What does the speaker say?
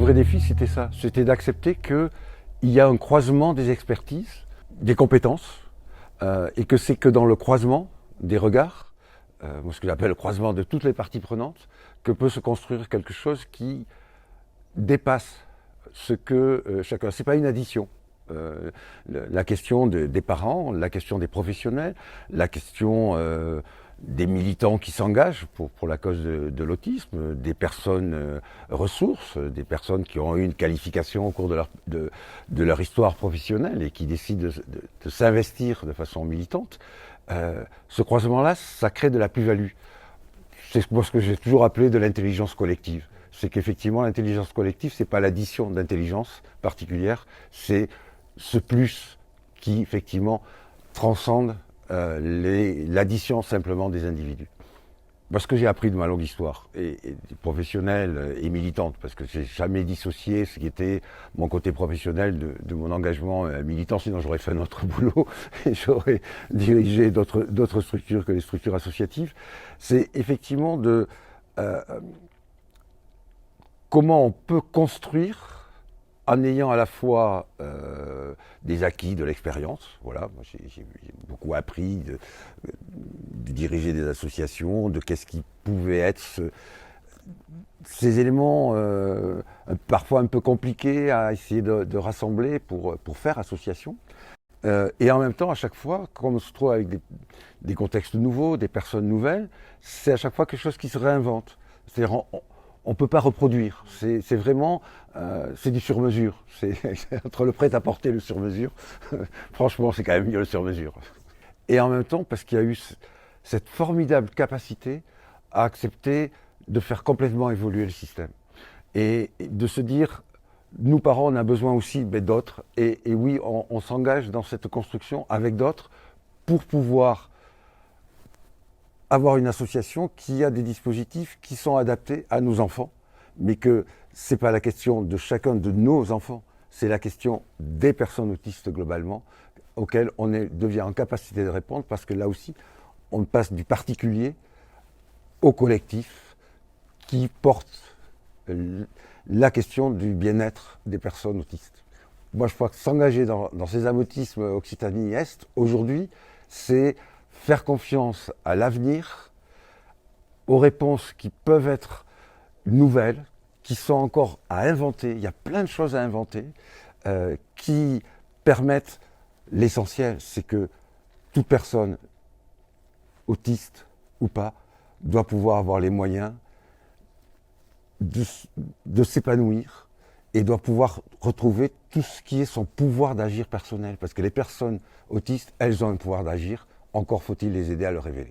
vrai défi, c'était ça. C'était d'accepter qu'il y a un croisement des expertises, des compétences, et que c'est que dans le croisement des regards, ce que j'appelle le croisement de toutes les parties prenantes, que peut se construire quelque chose qui dépasse ce que chacun. C'est pas une addition. La question des parents, la question des professionnels, la question des militants qui s'engagent pour la cause de l'autisme, des personnes ressources, des personnes qui ont eu une qualification au cours de leur histoire professionnelle et qui décident de s'investir de façon militante. Ce croisement-là, ça crée de la plus-value. C'est ce que j'ai toujours appelé de l'intelligence collective. C'est qu'effectivement, l'intelligence collective, c'est pas l'addition d'intelligence particulière, c'est ce plus qui, effectivement, transcende l'addition simplement des individus. Moi, ce que j'ai appris de ma longue histoire, et professionnelle et militante, parce que j'ai jamais dissocié ce qui était mon côté professionnel de mon engagement militant, sinon j'aurais fait un autre boulot et j'aurais dirigé d'autres structures que les structures associatives, c'est effectivement de comment on peut construire en ayant à la fois des acquis de l'expérience. Voilà, moi j'ai beaucoup appris de diriger des associations, de qu'est-ce qui pouvait être ces éléments parfois un peu compliqués à essayer de rassembler pour faire association. Et en même temps, à chaque fois, quand on se trouve avec des contextes nouveaux, des personnes nouvelles, c'est à chaque fois quelque chose qui se réinvente. C'est-à-dire, on ne peut pas reproduire. C'est vraiment, c'est du sur-mesure. C'est entre le prêt-à-porter et le sur-mesure. Franchement, c'est quand même mieux le sur-mesure. Et en même temps, parce qu'il y a eu cette formidable capacité à accepter de faire complètement évoluer le système. Et de se dire, nous parents, on a besoin aussi d'autres. Et oui, on s'engage dans cette construction avec d'autres pour pouvoir avoir une association qui a des dispositifs qui sont adaptés à nos enfants, mais que c'est pas la question de chacun de nos enfants, c'est la question des personnes autistes globalement, auxquelles on devient en capacité de répondre, parce que là aussi, on passe du particulier au collectif qui porte la question du bien-être des personnes autistes. Moi, je crois que s'engager dans ces amotismes Occitanie-Est, aujourd'hui, c'est faire confiance à l'avenir, aux réponses qui peuvent être nouvelles, qui sont encore à inventer. Il y a plein de choses à inventer qui permettent l'essentiel, c'est que toute personne, autiste ou pas, doit pouvoir avoir les moyens de s'épanouir et doit pouvoir retrouver tout ce qui est son pouvoir d'agir personnel. Parce que les personnes autistes, elles ont un pouvoir d'agir. Encore faut-il les aider à le révéler.